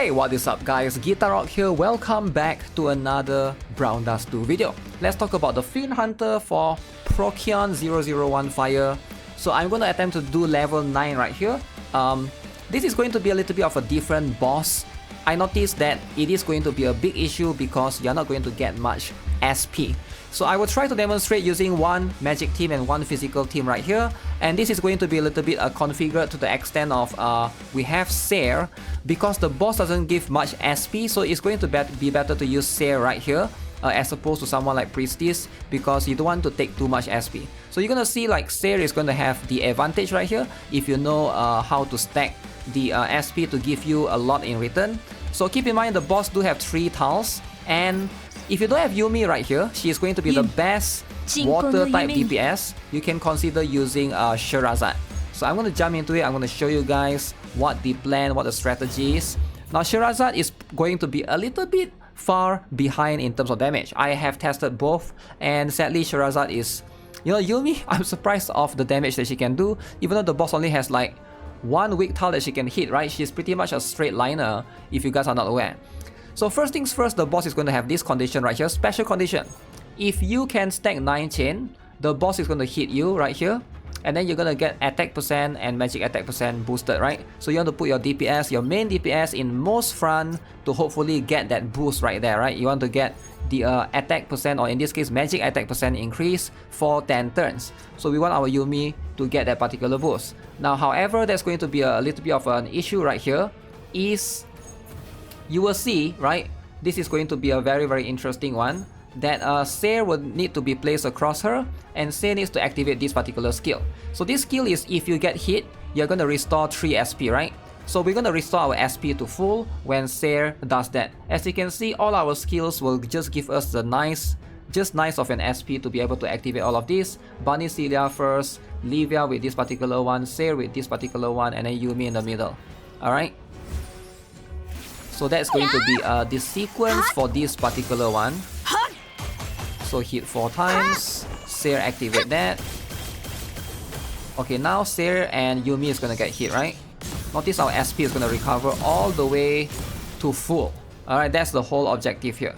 Hey, what is up guys, GuitarRock here, welcome back to another Brown Dust 2 video. Let's talk about the Fiend Hunter for PROCYON 001 Fire. So I'm going to attempt to do level 9 right here. This is going to be a little bit of a different boss. I noticed that it is going to be a big issue because you're not going to get much SP. So I will try to demonstrate using one magic team and one physical team right here. And this is going to be a little bit configured to the extent of we have Seer because the boss doesn't give much SP, so it's going to be better to use Seer right here as opposed to someone like Priestess because you don't want to take too much SP. So you're gonna see like Seer is going to have the advantage right here if you know how to stack the SP to give you a lot in return. So keep in mind the boss do have 3 tiles, and if you don't have Yuumi right here, she is going to be the best water type DPS. You can consider using Sherazade. So I'm going to jump into it. I'm going to show you guys what the plan, what the strategy is. Now Sherazade is going to be a little bit far behind in terms of damage. I have tested both, and sadly Sherazade is, you know, Yuumi, I'm surprised of the damage that she can do, even though the boss only has like 1 weak tile that she can hit, right? She's pretty much a straight liner if you guys are not aware. So first things first, the boss is going to have this condition right here, special condition. If you can stack 9 chain, the boss is going to hit you right here, and then you're going to get attack percent and magic attack percent boosted, right? So you want to put your DPS, your main DPS in most front to hopefully get that boost right there, right? You want to get the attack percent, or in this case magic attack percent increase for 10 turns. So we want our Yuumi to get that particular boost. Now however, there's going to be a little bit of an issue right here is, you will see, right, this is going to be a very interesting one, that Seer will need to be placed across her, and Seer needs to activate this particular skill. So this skill is if you get hit, you're going to restore 3 SP, right? So we're going to restore our SP to full when Seer does that. As you can see, all our skills will just give us the nice of an SP to be able to activate all of this. Bunny Celia first, Livia with this particular one, Seer with this particular one, and then Yuumi in the middle. Alright? So that's going to be the sequence for this particular one. So hit 4 times, Seer activate that. Okay, now Seer and Yuumi is going to get hit, right? Notice our SP is going to recover all the way to full. Alright, that's the whole objective here.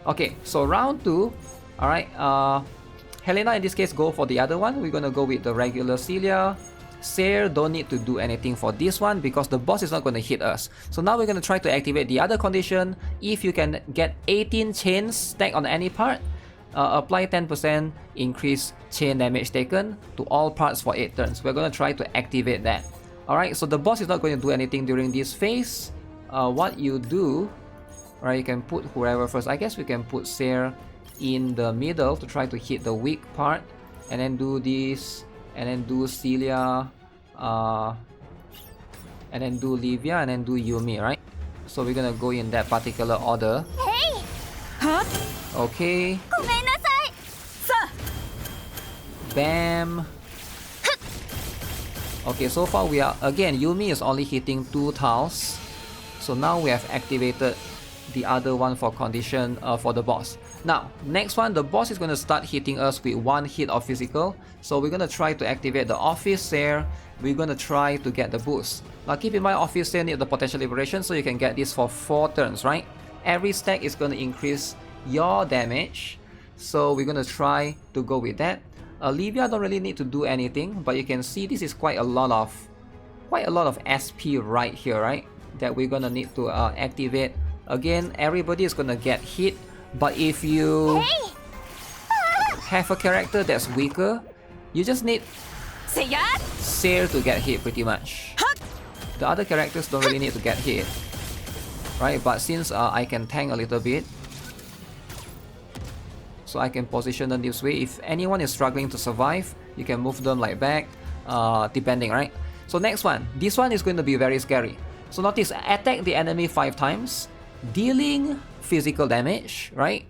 Okay, so round 2. Alright, Helena in this case go for the other one. We're going to go with the regular Celia. Seer don't need to do anything for this one because the boss is not going to hit us. So now we're going to try to activate the other condition. If you can get 18 chains stacked on any part, apply 10% increase chain damage taken to all parts for 8 turns. We're going to try to activate that. Alright, so the boss is not going to do anything during this phase. What you do, right, you can put whoever first. I guess we can put Seer in the middle to try to hit the weak part, and then do this, and then do Celia, and then do Livia, and then do Yuumi, right? So we're gonna go in that particular order. Hey! Huh? Okay. Bam. Okay, so far we are, again, Yuumi is only hitting 2 tiles. So now we have activated the other one for condition for the boss. Now, next one, the boss is going to start hitting us with 1 hit of physical. So we're going to try to activate the Office Seer. We're going to try to get the boost. Now keep in mind, Office Seer needs the potential liberation, so you can get this for 4 turns, right? Every stack is going to increase your damage. So we're going to try to go with that. Livia don't really need to do anything, but you can see this is quite a lot of SP right here, right? That we're going to need to activate. Again, everybody is going to get hit. But if you have a character that's weaker, you just need Seer to get hit pretty much. The other characters don't really need to get hit, right? But since I can tank a little bit, so I can position them this way. If anyone is struggling to survive, you can move them like back, depending, right? So next one, this one is going to be very scary. So notice, attack the enemy 5 times, dealing physical damage, right?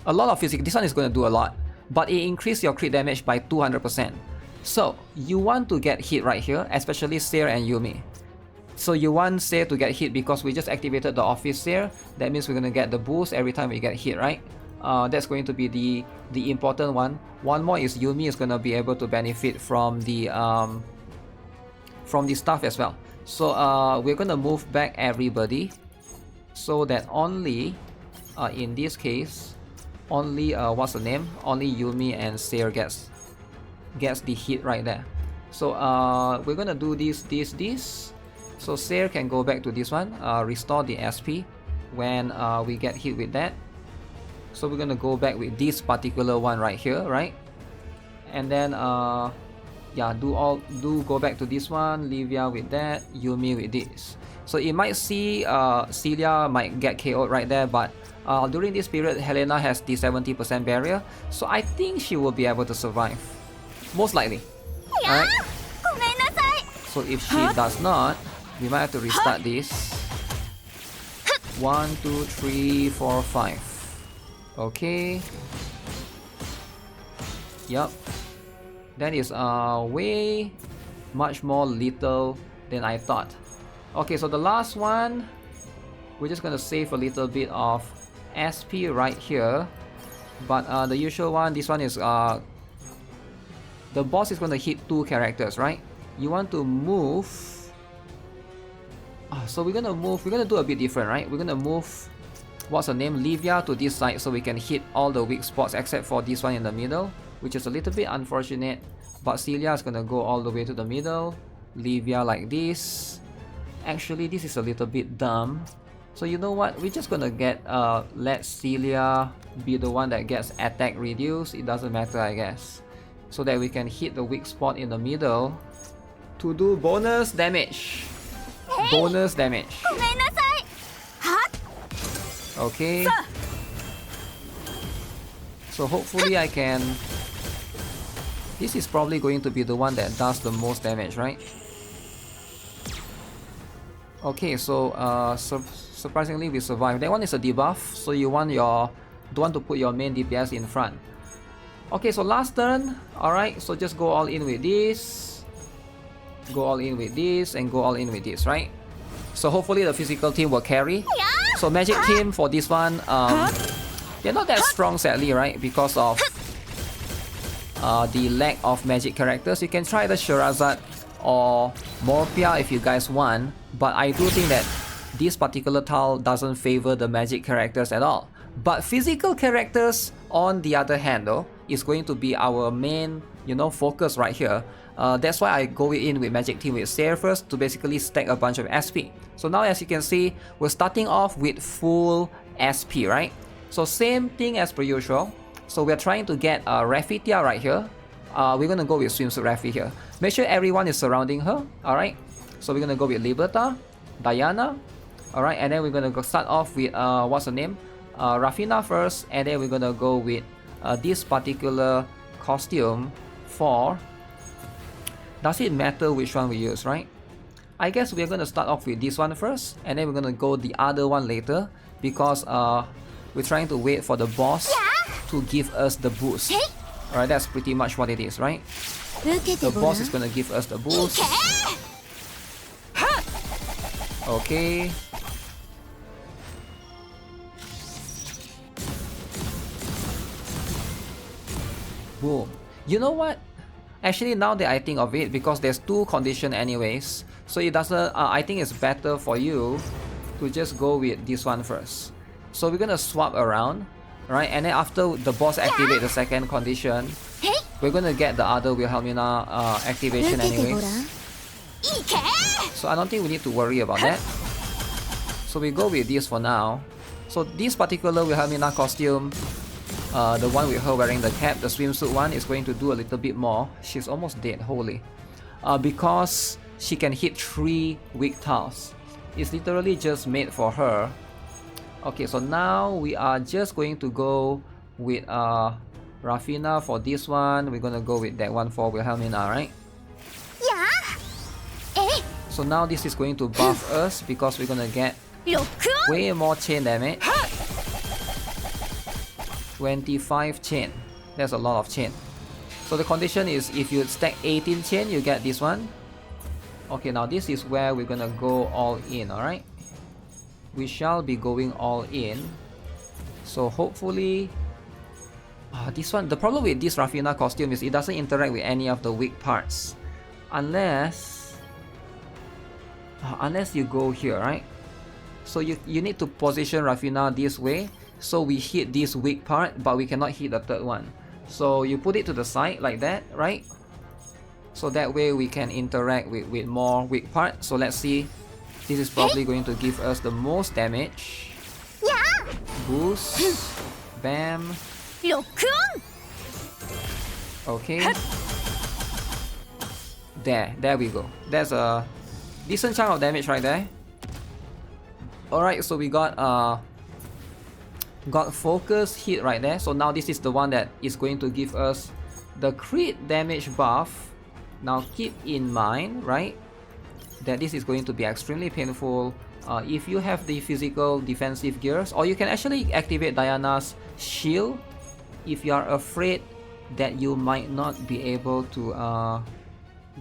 A lot of physical, this one is going to do a lot, but it increases your crit damage by 200%. So you want to get hit right here, especially Seer and Yuumi. So you want Seer to get hit because we just activated the Office Seer. That means we're going to get the boost every time we get hit, right? That's going to be the important one. One more is Yuumi is going to be able to benefit from the stuff as well. So we're going to move back everybody. so that only, in this case, only what's the name? Only Yumi and Seir gets the hit right there. So we're gonna do this. So Seir can go back to this one, restore the SP when we get hit with that. So we're gonna go back with this particular one right here, right? And then yeah, go back to this one, Livia with that, Yumi with this. So you might see Celia might get KO'd right there, but during this period, Helena has the 70% barrier, so I think she will be able to survive, most likely. Alright. So if she does not, we might have to restart this. 1, 2, 3, 4, 5. Okay. Yep. That is way much more lethal than I thought. Okay, so the last one, we're just gonna save a little bit of SP right here. But the usual one, this one is the boss is gonna hit 2 characters, right? You want to move. So we're gonna do a bit different, right? We're gonna move, what's her name, Livia to this side so we can hit all the weak spots except for this one in the middle, which is a little bit unfortunate. But Celia is gonna go all the way to the middle, Livia like this. Actually, this is a little bit dumb. So you know what? We're just gonna let Celia be the one that gets attack reduced. It doesn't matter, I guess. So that we can hit the weak spot in the middle to do bonus damage. Bonus damage. Okay. So hopefully I can... This is probably going to be the one that does the most damage, right? Okay, so surprisingly we survived. That one is a debuff, so you don't want to put your main DPS in front. Okay, so last turn. Alright, so just go all in with this, go all in with this, and go all in with this, right? So hopefully the physical team will carry. So magic team for this one, they're not that strong sadly, right? Because of the lack of magic characters. You can try the Sherazade or Morpia if you guys want, but I do think that this particular tile doesn't favor the magic characters at all. But physical characters, on the other hand, though, is going to be our main, focus right here. That's why I go in with magic team with Seir first to basically stack a bunch of SP. So now as you can see, we're starting off with full SP, right? So same thing as per usual. So we're trying to get REFI Tia right here. We're gonna go with Swimsuit REFI here. Make sure everyone is surrounding her, alright? So we're gonna go with Liberta, Diana, alright? And then we're gonna start off with, what's her name? Rafina first, and then we're gonna go with this particular costume for... Does it matter which one we use, right? I guess we're gonna start off with this one first, and then we're gonna go the other one later, because we're trying to wait for the boss to give us the boost. Alright, that's pretty much what it is, right? The boss is gonna give us the boost. Okay. Boom. You know what? Actually, now that I think of it, because there's 2 conditions anyways, so it doesn't... I think it's better for you to just go with this one first. So we're gonna swap around, right? And then after the boss activates the second condition, we're gonna get the other Wilhelmina activation anyways. So I don't think we need to worry about that. So we go with this for now. So this particular Wilhelmina costume, the one with her wearing the cap, the swimsuit one, is going to do a little bit more. She's almost dead, holy. Because she can hit 3 weak tiles. It's literally just made for her. Okay, so now we are just going to go with Rafina for this one. We're gonna go with that one for Wilhelmina, right? So now this is going to buff us because we're gonna get way more chain damage. 25 chain. That's a lot of chain. So the condition is if you stack 18 chain, you get this one. Okay, now this is where we're gonna go all in, alright? We shall be going all in. So hopefully... this one, the problem with this Rafina costume is it doesn't interact with any of the weak parts. Unless you go here, right? So you need to position Rafina this way, so we hit this weak part, but we cannot hit the third one. So you put it to the side like that, right? So that way we can interact with more weak parts. So let's see. This is probably going to give us the most damage. Boost. Bam. Okay. There we go. There's a decent chunk of damage right there. Alright, so we got focus hit right there. So now this is the one that is going to give us the crit damage buff. Now keep in mind, right, that this is going to be extremely painful if you have the physical defensive gears, or you can actually activate Diana's shield if you are afraid that you might not be able to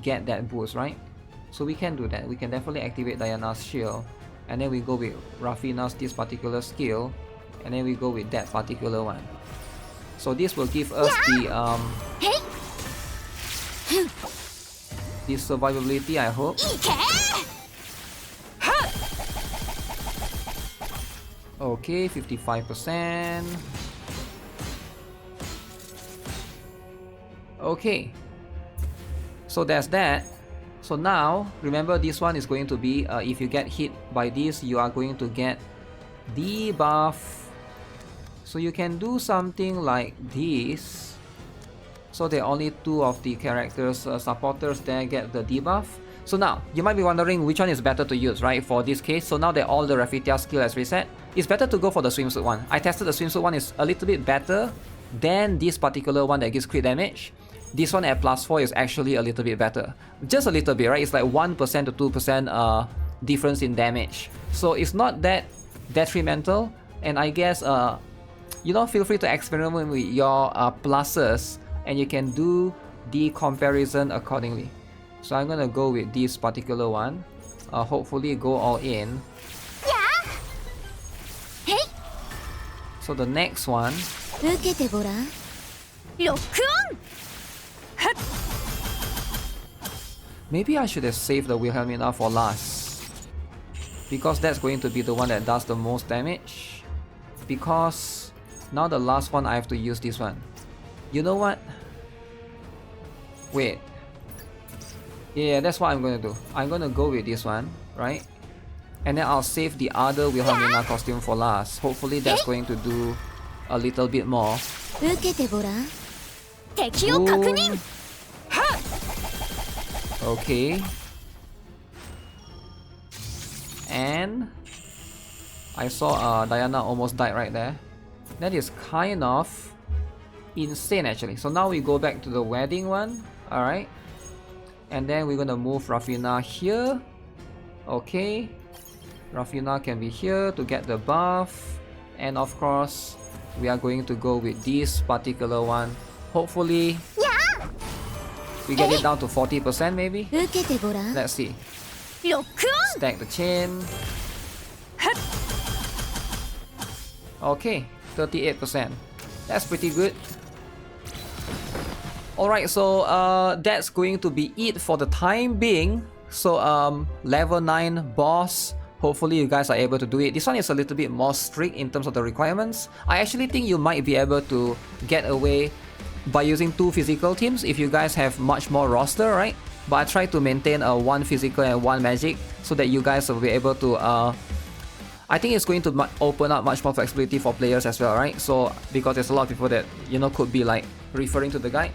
get that boost, right? So we can do that. We can definitely activate Diana's shield, and then we go with Rafina's this particular skill, and then we go with that particular one. So this will give us the survivability, I hope. Okay, 55%. Okay, so that's that. So now remember, this one is going to be if you get hit by this, you are going to get debuff. So you can do something like this. So there are only two of the characters supporters that get the debuff. So now you might be wondering which one is better to use, right? For this case, so now that all the Rafitia skill has reset, it's better to go for the swimsuit one. I tested the swimsuit one, is a little bit better than this particular one that gives crit damage. This one at +4 is actually a little bit better. Just a little bit, right? It's like 1% to 2% difference in damage. So it's not that detrimental. And I guess, you know, feel free to experiment with your pluses, and you can do the comparison accordingly. So I'm gonna go with this particular one. Hopefully go all in. So the next one. Maybe I should have saved the Wilhelmina for last, because that's going to be the one that does the most damage. Because now the last one I have to use this one. You know what? Wait. Yeah, that's what I'm gonna do. I'm gonna go with this one, right? And then I'll save the other Wilhelmina costume for last. Hopefully that's going to do a little bit more. Boom. Okay. And I saw Diana almost died right there. That is kind of insane actually. So now we go back to the wedding one. Alright. And then we're gonna move Rafina here. Okay. Rafina can be here to get the buff. And of course, we are going to go with this particular one. Hopefully, we get it down to 40% maybe? Let's see. Stack the chain. Okay, 38%. That's pretty good. Alright, so that's going to be it for the time being. So level 9 boss. Hopefully you guys are able to do it. This one is a little bit more strict in terms of the requirements. I actually think you might be able to get away by using 2 physical teams if you guys have much more roster, right? But I try to maintain a 1 physical and 1 magic so that you guys will be able to I think it's going to open up much more flexibility for players as well, right? So because there's a lot of people that, you know, could be like referring to the guide.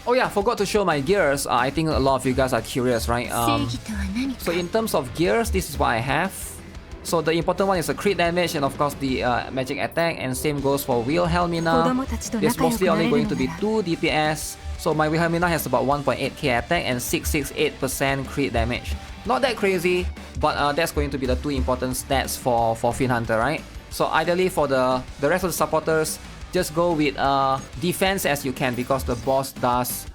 Oh yeah, forgot to show my gears. I think a lot of you guys are curious, right? So in terms of gears, this is what I have. So the important one is the crit damage and of course the magic attack, and same goes for Wilhelmina. There's mostly only going to be 2 DPS. So my Wilhelmina has about 1.8k attack and 668% crit damage. Not that crazy, but that's going to be the 2 important stats for Fiend Hunter, right? So ideally for the rest of the supporters, just go with defense as you can because the boss does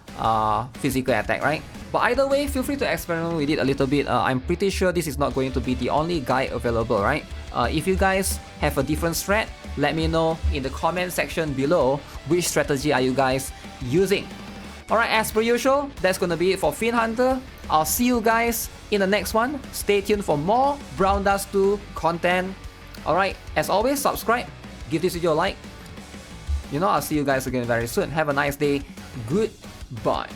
physical attack, right? But either way, feel free to experiment with it a little bit. I'm pretty sure this is not going to be the only guide available, right? If you guys have a different strat, let me know in the comment section below which strategy are you guys using. Alright, as per usual, that's gonna be it for Fiend Hunter. I'll see you guys in the next one. Stay tuned for more Brown Dust 2 content. Alright, as always, subscribe, give this video a like. I'll see you guys again very soon. Have a nice day. Goodbye.